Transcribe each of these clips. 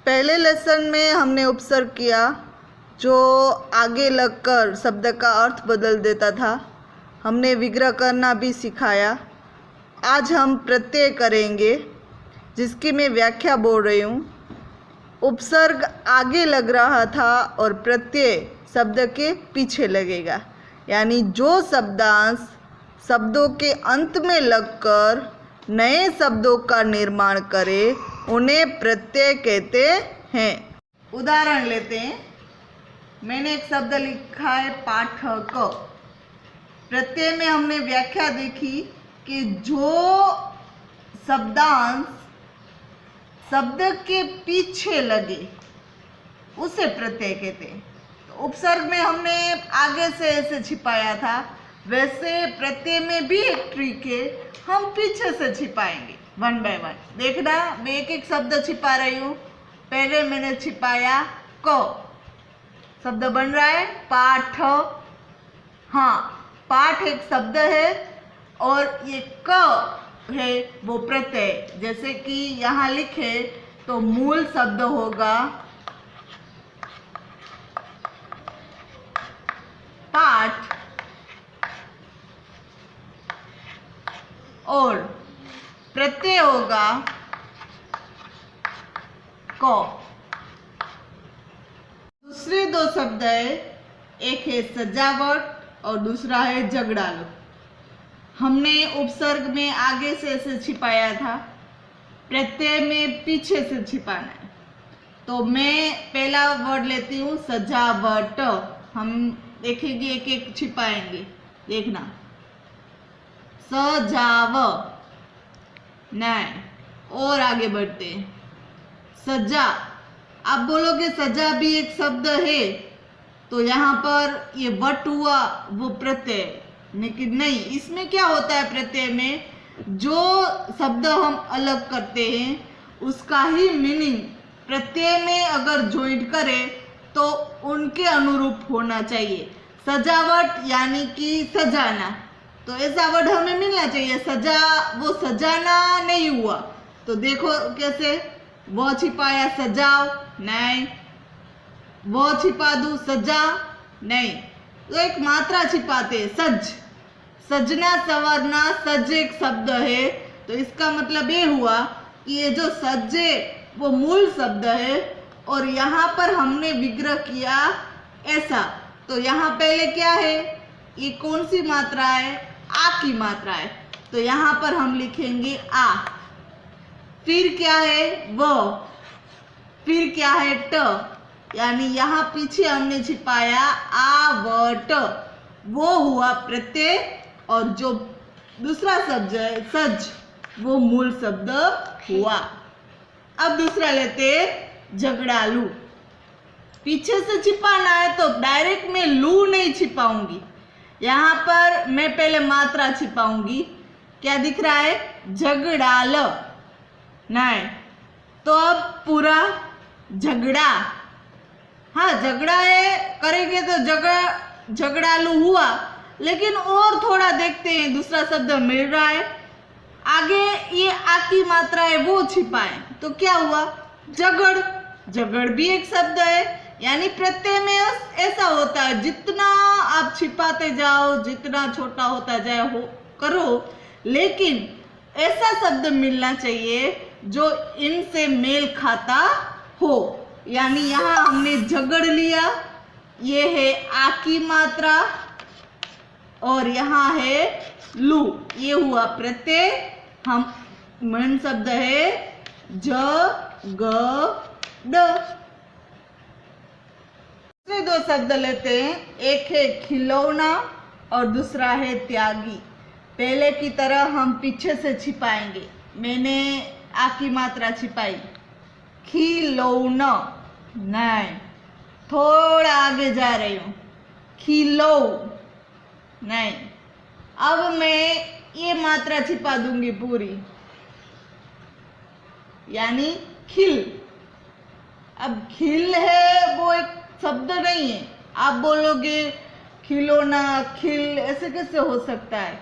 पहले लेसन में हमने उपसर्ग किया जो आगे लगकर शब्द का अर्थ बदल देता था। हमने विग्रह करना भी सिखाया। आज हम प्रत्यय करेंगे जिसकी मैं व्याख्या बोल रही हूँ। उपसर्ग आगे लग रहा था और प्रत्यय शब्द के पीछे लगेगा, यानी जो शब्दांश शब्दों के अंत में लगकर नए शब्दों का निर्माण करे उन्हें प्रत्यय कहते हैं। उदाहरण लेते हैं। मैंने एक शब्द लिखा है पाठक। प्रत्यय में हमने व्याख्या देखी कि जो शब्दांश शब्द के पीछे लगे उसे प्रत्यय कहते हैं। तो उपसर्ग में हमने आगे से ऐसे छिपाया था, वैसे प्रत्यय में भी एक ट्रिक है, हम पीछे से छिपाएंगे वन बाय वन। देखना, मैं एक एक शब्द छिपा रही हूँ। पहले मैंने छिपाया क, शब्द बन रहा है पाठ। हाँ, पाठ एक शब्द है और ये क है वो प्रत्यय। जैसे कि यहाँ लिखे तो मूल शब्द होगा पाठ और प्रत्यय होगा क। दूसरे दो शब्द है, एक है सजावट और दूसरा है झगड़ालू। हमने उपसर्ग में आगे से ऐसे छिपाया था, प्रत्यय में पीछे से छिपाना है। तो मैं पहला वर्ड लेती हूँ सजावट। हम देखेंगे एक एक छिपाएंगे, देखना। सजाव, नहीं, और आगे बढ़ते हैं। सजा, आप बोलोगे सजा भी एक शब्द है, तो यहाँ पर ये वट हुआ वो प्रत्यय, लेकिन नहीं, इसमें क्या होता है प्रत्यय में, जो शब्द हम अलग करते हैं उसका ही मीनिंग प्रत्यय में अगर ज्वाइंट करें तो उनके अनुरूप होना चाहिए। सजावट यानी कि सजाना, तो ऐसा वर्ड हमें मिलना चाहिए। सजा, वो सजाना नहीं हुआ, तो देखो कैसे, वो छिपाया सजाओ, नहीं, वो छिपा दूं सजा, नहीं, तो एक मात्रा छिपाते सज। सजना संवरना, सज एक शब्द है, तो इसका मतलब ये हुआ कि ये जो सजे वो मूल शब्द है और यहाँ पर हमने विग्रह किया ऐसा। तो यहाँ पहले क्या है, ये कौन सी मात्रा है, आ की मात्रा है, तो यहाँ पर हम लिखेंगे आ। फिर क्या है वो, फिर क्या है ट, यानी यहाँ पीछे हमने छिपाया आ व ट, वो हुआ प्रत्यय और जो दूसरा शब्द है सज वो मूल शब्द हुआ। अब दूसरा लेते झगड़ालू। पीछे से छिपाना है तो डायरेक्ट मैं लू नहीं छिपाऊंगी, यहाँ पर मैं पहले मात्रा छिपाऊंगी। क्या दिख रहा है, झगड़ाल, नहीं, तो अब पूरा झगड़ा। हाँ, झगड़ा है करेंगे तो झगड़ालू हुआ, लेकिन और थोड़ा देखते हैं, दूसरा शब्द मिल रहा है आगे, ये आ की मात्रा है वो छिपाए, तो क्या हुआ, झगड़। झगड़ भी एक शब्द है, यानी प्रत्यय में ऐसा होता है, जितना आप छिपाते जाओ, जितना छोटा होता जाए हो करो, लेकिन ऐसा शब्द मिलना चाहिए जो इनसे मेल खाता हो। यानी यहाँ हमने झगड़ लिया, ये है आ की मात्रा और यहाँ है लू, ये हुआ प्रत्यय। हम मन शब्द है ज ग ड। दूसरे दो शब्द लेते हैं, एक है खिलौना और दूसरा है त्यागी। पहले की तरह हम पीछे से छिपाएंगे। मैंने आ की मात्रा छिपाई, खिलौना, नहीं, थोड़ा आगे जा रही हूँ, खिलौ, नहीं, अब मैं ये मात्रा छिपा दूंगी पूरी, यानी खिल। अब खिल है वो एक शब्द नहीं है, आप बोलोगे खिलौना, खिल, ऐसे कैसे हो सकता है,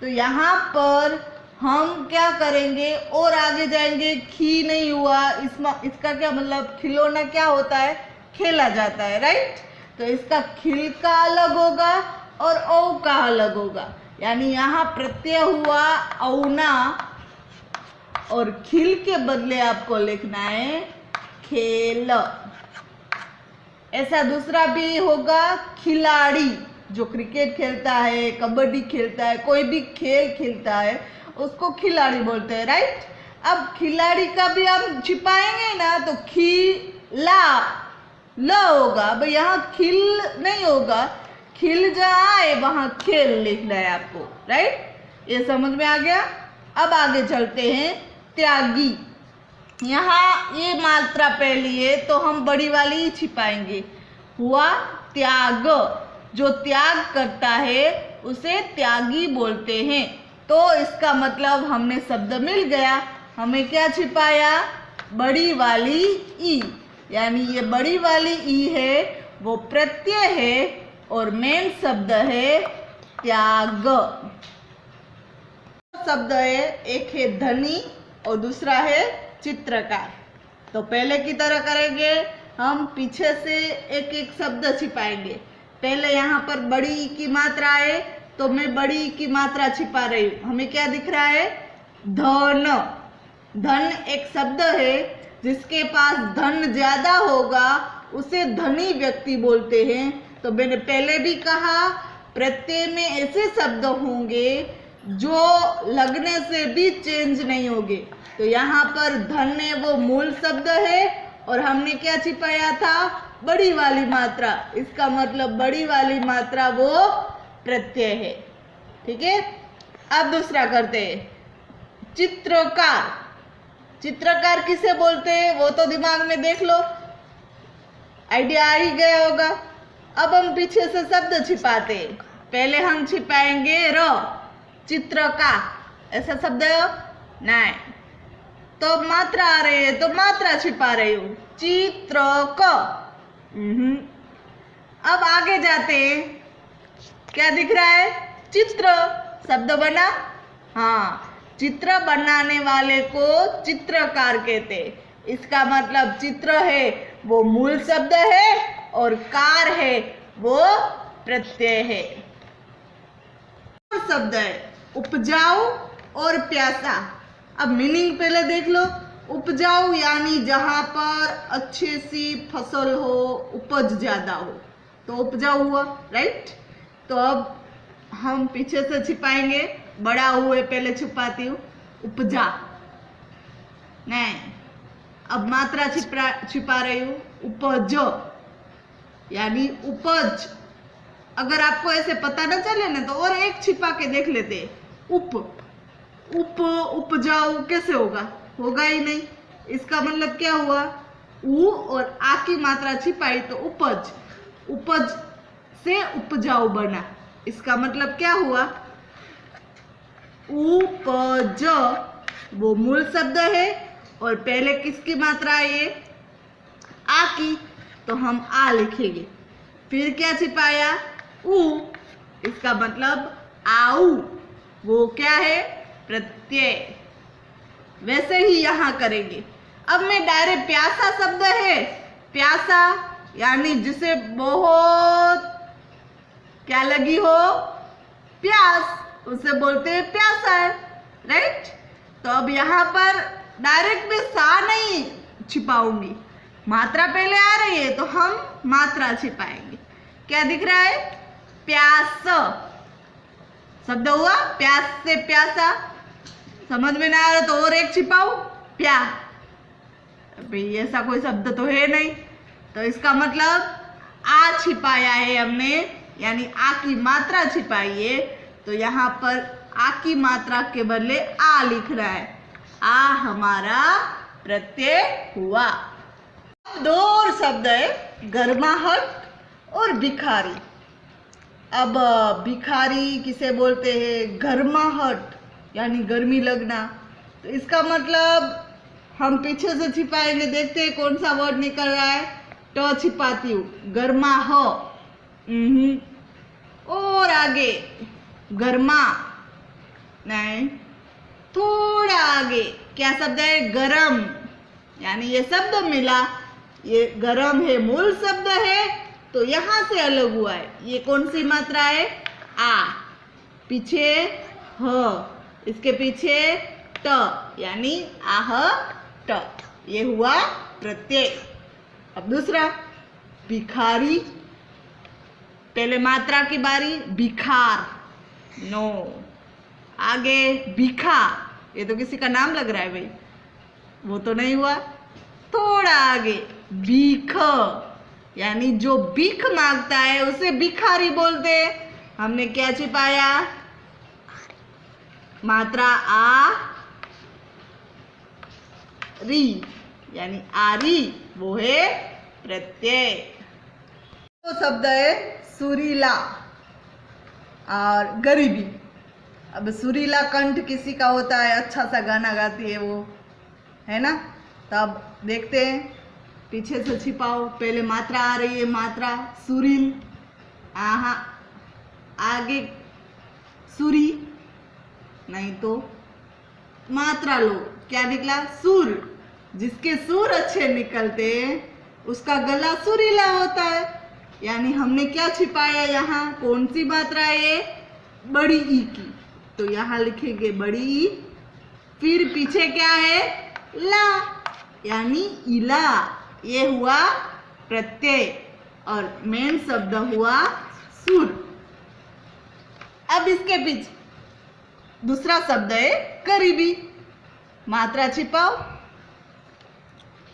तो यहाँ पर हम क्या करेंगे और आगे जाएंगे। खी नहीं हुआ, इसका क्या मतलब, खिलौना क्या होता है, खेला जाता है, राइट। तो इसका खिल का अलग होगा और औ का अलग होगा, यानी यहाँ प्रत्यय हुआ औना और खिल के बदले आपको लिखना है खेल। ऐसा दूसरा भी होगा, खिलाड़ी, जो क्रिकेट खेलता है, कबड्डी खेलता है, कोई भी खेल खेलता है उसको खिलाड़ी बोलते हैं, राइट। अब खिलाड़ी का भी हम छिपाएंगे ना तो खिला ल होगा। अब यहाँ खिल नहीं होगा, खिल जहाँ है वहां खेल लिखना है आपको, राइट। ये समझ में आ गया। अब आगे चलते हैं, त्यागी। यहाँ ये मात्रा पहली है तो हम बड़ी वाली ही छिपाएंगे। हुआ त्याग, जो त्याग करता है उसे त्यागी बोलते हैं। तो इसका मतलब हमने शब्द मिल गया। हमें क्या छिपाया, बड़ी वाली ई, यानी ये बड़ी वाली ई है वो प्रत्यय है और मेन शब्द है त्याग। शब्द है, एक है धनी और दूसरा है चित्रकार। तो पहले की तरह करेंगे, हम पीछे से एक एक शब्द छिपाएंगे। पहले यहाँ पर बड़ी ई की मात्रा है तो मैं बड़ी ई की मात्रा छिपा रही हूँ। हमें क्या दिख रहा है, धन। धन एक शब्द है, जिसके पास धन ज्यादा होगा उसे धनी व्यक्ति बोलते हैं। तो मैंने पहले भी कहा, प्रत्यय में ऐसे शब्द होंगे जो लगने से भी चेंज नहीं होंगे। तो यहाँ पर धन है वो मूल शब्द है और हमने क्या छिपाया था, बड़ी वाली मात्रा। इसका मतलब बड़ी वाली मात्रा वो प्रत्यय है, ठीक है। अब दूसरा करते हैं, चित्रकार। चित्रकार किसे बोलते हैं वो तो दिमाग में देख लो, आइडिया आ ही गया होगा। अब हम पीछे से शब्द छिपाते हैं। पहले हम छिपाएंगे र, चित्र का, ऐसा शब्द है नहीं। तो मात्रा आ रही है तो मात्रा छिपा रही हूं, चित्र क। अब आगे जाते हैं, क्या दिख रहा है, चित्र शब्द बना। हाँ, चित्र बनाने वाले को चित्रकार कहते हैं। इसका मतलब चित्र है वो मूल शब्द है और कार है वो प्रत्यय है। शब्द है उपजाऊ और प्यासा। अब मीनिंग पहले देख लो। उपजाऊ यानी जहां पर अच्छी सी फसल हो, उपज ज्यादा हो तो उपजाऊ हुआ, राइट। तो अब हम पीछे से छिपाएंगे, बड़ा हुए पहले छिपाती हूँ, उपजा नहीं। अब मात्रा छिपा रही हूँ, उपज, यानी उपज। अगर आपको ऐसे पता न चले ना तो और एक छिपा के देख लेते, उपजाऊ कैसे होगा, होगा ही नहीं। इसका मतलब क्या हुआ, उ और आ की मात्रा छिपाई तो उपज, उपज से उपजाऊ बना। इसका मतलब क्या हुआ, उपज वो मूल शब्द है और पहले किसकी मात्रा है ये, आ की, तो हम आ लिखेंगे। फिर क्या छिपाया, उ, इसका मतलब आऊ, वो क्या है, प्रत्यय। वैसे ही यहां करेंगे। अब मैं डायरेक्ट प्यासा शब्द है, प्यासा यानी जिसे बहुत क्या लगी हो, प्यास, उसे बोलते हैं प्यासा है, राइट। तो अब यहाँ पर डायरेक्ट में सा नहीं छिपाऊंगी, मात्रा पहले आ रही है तो हम मात्रा छिपाएंगे। क्या दिख रहा है, प्यास शब्द हुआ, प्यास से प्यासा। समझ में ना आ रहा तो और एक छिपाऊ, प्या। भाई ऐसा कोई शब्द तो है नहीं, तो इसका मतलब आ छिपाया है हमने, यानी आ की मात्रा छिपाई है। तो यहाँ पर आ की मात्रा के बदले आ लिख रहा है, आ हमारा प्रत्यय हुआ। दो और शब्द है, गर्माहट और भिखारी। अब भिखारी किसे बोलते हैं, गर्माहट यानी गर्मी लगना। तो इसका मतलब हम पीछे से छिपाएंगे, देखते हैं कौन सा वर्ड निकल रहा है। ट छिपाती हूँ, गर्माह। और आगे गर्मा नहीं, थोड़ा आगे क्या शब्द है? गरम। यानी ये शब्द मिला, ये गरम है मूल शब्द है, तो यहां से अलग हुआ है। ये कौन सी मात्रा है? आ। पीछे ह, इसके पीछे ट, यानी आह ट, ये हुआ प्रत्यय। अब दूसरा, भिखारी। पहले मात्रा की बारी, भिखार, नो। आगे भिखा, ये तो किसी का नाम लग रहा है भाई, वो तो नहीं हुआ। थोड़ा आगे भीख, यानी जो भीख मांगता है उसे भिखारी बोलते हैं। हमने क्या छिपाया? मात्रा आ री, यानी आरी, वो है प्रत्यय। तो शब्द है सुरीला और गरीबी। अब सुरीला कंठ किसी का होता है, अच्छा सा गाना गाती है वो, है ना? तब देखते हैं, पीछे से छिपाओ। पहले मात्रा आ रही है, मात्रा सुरील, आहा, आगे सुरी, नहीं तो मात्रा लो, क्या निकला? सुर। जिसके सुर अच्छे निकलते हैं उसका गला सुरीला होता है। यानी हमने क्या छिपाया यहाँ? कौन सी मात्रा है ये? बड़ी ई की, तो यहाँ लिखेंगे बड़ी ई। फिर पीछे क्या है? ला, यानी इला, ये हुआ प्रत्यय और मेन शब्द हुआ सुर। अब इसके पीछे दूसरा शब्द है करीबी। मात्रा छिपाओ,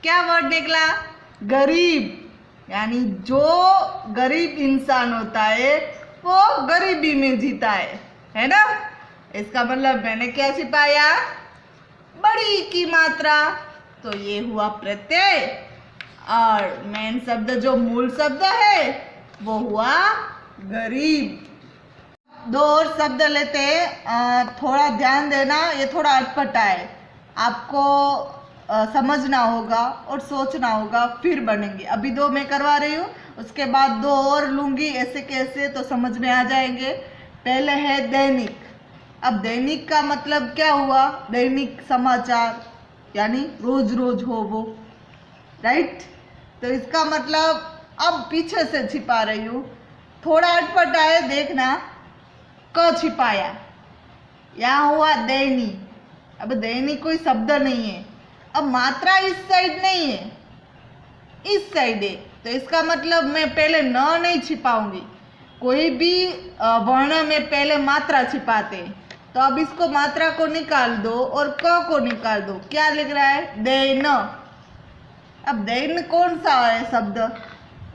क्या वर्ड निकला? गरीब। यानी जो गरीब इंसान होता है वो गरीबी में जीता है ना? इसका मतलब मैंने क्या छिपाया? बड़ी की मात्रा, तो ये हुआ प्रत्यय और मेन शब्द जो मूल शब्द है वो हुआ गरीब। दो और शब्द लेते हैं, थोड़ा ध्यान देना, ये थोड़ा अटपटा है, आपको समझना होगा और सोचना होगा, फिर बनेंगे। अभी दो मैं करवा रही हूँ, उसके बाद दो और लूंगी, ऐसे कैसे तो समझ में आ जाएंगे। पहले है दैनिक। अब दैनिक का मतलब क्या हुआ? दैनिक समाचार, यानी रोज रोज हो वो, राइट? तो इसका मतलब अब पीछे से छिपा रही हूँ, थोड़ा अटपटा है, देखना। क छिपाया, यहाँ हुआ दैनी। अब दैनी कोई शब्द नहीं है, अब मात्रा इस साइड नहीं है, इस साइड है, तो इसका मतलब मैं पहले न नहीं छिपाऊंगी। कोई भी वर्ण में पहले मात्रा छिपाते हैं, तो अब इसको मात्रा को निकाल दो और क को निकाल दो, क्या लिख रहा है? दैन। अब दैन कौन सा है शब्द?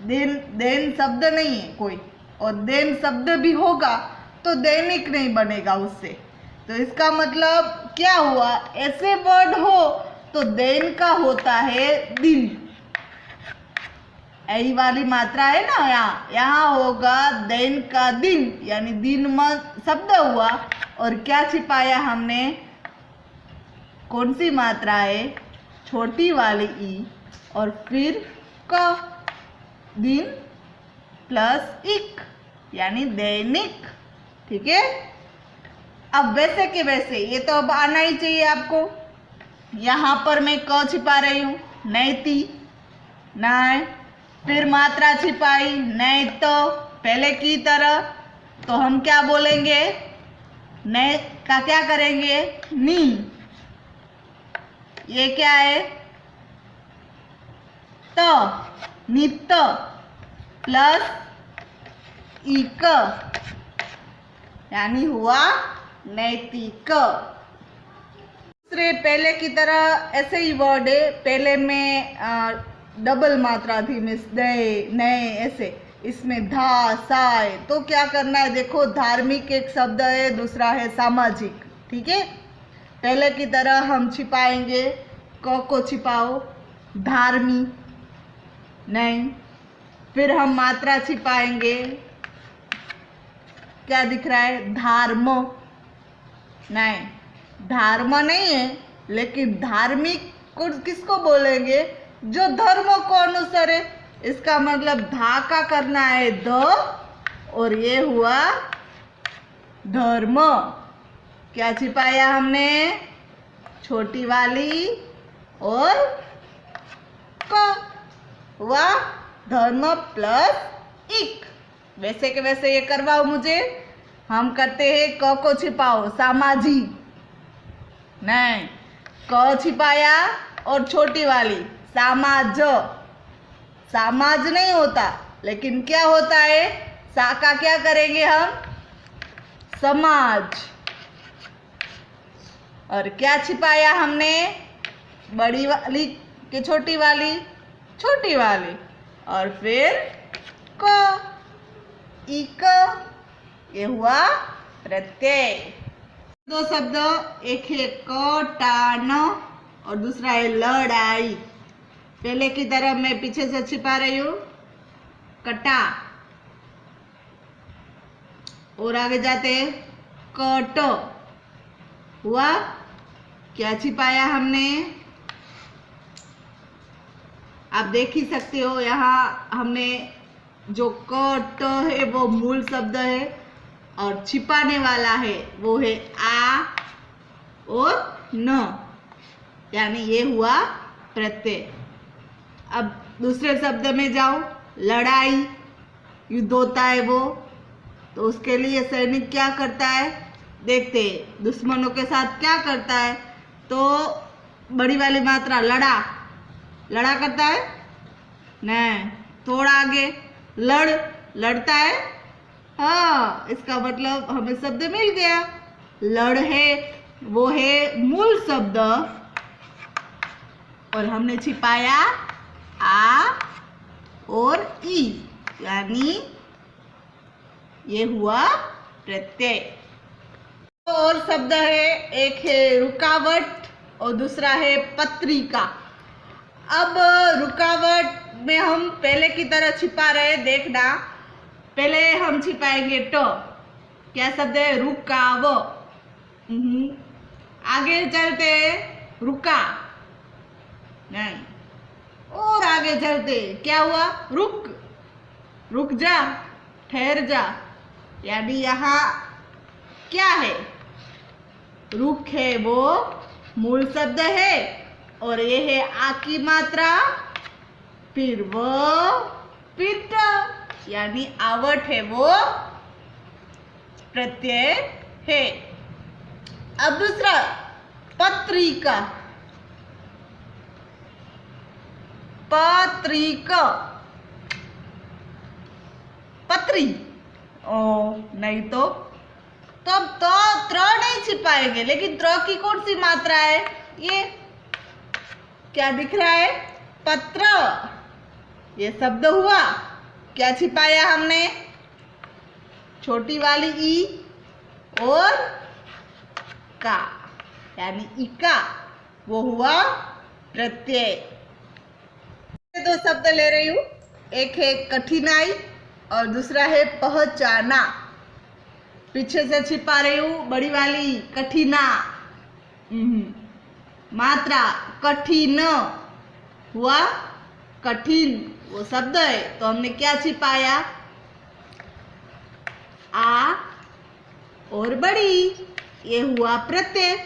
देन, देन शब्द नहीं है कोई, और देन शब्द भी होगा तो दैनिक नहीं बनेगा उससे। तो इसका मतलब क्या हुआ? ऐसे वर्ड हो तो दैन का होता है दिन। यही वाली मात्रा है ना, यहाँ होगा दैन का दिन, यानी दिन में शब्द हुआ। और क्या छिपाया हमने? कौन सी मात्रा है? छोटी वाली ई, और फिर क, दिन प्लस इक, यानी दैनिक। ठीक है? अब वैसे के वैसे ये तो अब आना ही चाहिए आपको। यहाँ पर मैं क छिपा रही हूँ, नैती, नाय। फिर मात्रा छिपाई, नहीं तो पहले की तरह, तो हम क्या बोलेंगे? नए का क्या करेंगे? नी। ये क्या है? त, नित्य प्लस इक, यानी हुआ नैतिक। दूसरे पहले की तरह ऐसे ही वर्ड है, पहले में डबल मात्रा थी, मिस दे, नए, ऐसे। इसमें धा, साय, तो क्या करना है? देखो, धार्मिक एक शब्द है, दूसरा है सामाजिक। ठीक है? पहले की तरह हम छिपाएंगे, क को छिपाओ, धार्मी, नहीं। फिर हम मात्रा छिपाएंगे, क्या दिख रहा है? धार्म, नहीं, धर्म नहीं है, लेकिन धार्मिक को किसको बोलेंगे? जो धर्म को अनुसरे। इसका मतलब धा का करना है ध, और ये हुआ धर्म। क्या छिपाया हमने? छोटी वाली और क हुआ धर्म प्लस इक। वैसे के वैसे ये करवाओ मुझे। हम करते हैं क को छिपाओ, सामाजी नहीं, क छिपाया और छोटी वाली सामाज। सामाज नहीं होता, लेकिन क्या होता है? सा का क्या करेंगे हम? समाज। और क्या छिपाया हमने? बड़ी वाली के छोटी वाली, छोटी वाली, और फिर क, इक। ये हुआ प्रत्यय। दो शब्द, एक है कटान और दूसरा है लड़ाई। पहले की तरह मैं पीछे से छिपा रही हूं, कटा। और आगे जाते हैं, कट हुआ। क्या छिपाया हमने? आप देख ही सकते हो, यहाँ हमने जो कट है वो मूल शब्द है और छिपाने वाला है वो है आ और न, यानी ये हुआ प्रत्यय। अब दूसरे शब्द में जाओ, लड़ाई, युद्ध होता है वो, तो उसके लिए सैनिक क्या करता है? देखते हैं दुश्मनों के साथ क्या करता है। तो बड़ी वाली मात्रा लड़ा, लड़ा करता है नहीं, थोड़ा आगे लड़ता है। हाँ, इसका मतलब हमें शब्द मिल गया। लड़ है वो है मूल शब्द और हमने छिपाया आ और ई, यानी ये हुआ प्रत्यय। और शब्द है, एक है रुकावट और दूसरा है पत्रिका। अब रुकावट में हम पहले की तरह छिपा रहे, देखना। पहले हम छिपाएंगे ट। क्या शब्द है? रुकाव। आगे चलते रुका नहीं, और आगे चलते क्या हुआ? रुक, रुक जा, ठहर जा, यानी यहाँ क्या है? रुक है वो मूल शब्द है और ये है आ की मात्रा, फिर वो, फिर ट, यानी आवट है वो प्रत्यय है। अब दूसरा पत्रिका। पत्रिका, पत्री ओ नहीं तो अब तो त्र नहीं छिपाएंगे, लेकिन त्र की कौन सी मात्रा है? ये क्या दिख रहा है? पत्र। ये शब्द हुआ। क्या छिपाया हमने? छोटी वाली ई और का, यानी इका, वो हुआ प्रत्यय। दो शब्द ले रही हूं, एक है कठिनाई और दूसरा है पहचाना। पीछे से छिपा रही हूं, बड़ी वाली कठिना, मात्रा कठिन हुआ कठिन, वो शब्द है, तो हमने क्या छिपाया? आ और बड़ी, ये हुआ प्रत्यय।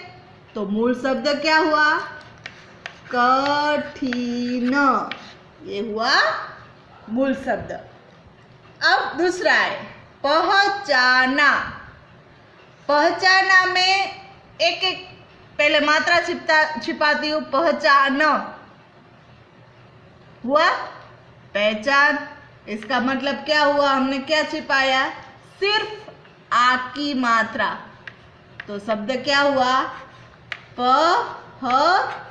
तो मूल शब्द क्या हुआ? कठिन, ये हुआ मूल शब्द। अब दूसरा है पहचाना। पहचाना में एक एक पहले मात्रा छिपाती हूं। पहचान हुआ पहचान। इसका मतलब क्या हुआ? हमने क्या छिपाया? सिर्फ आ की मात्रा। तो शब्द क्या हुआ? पहचान।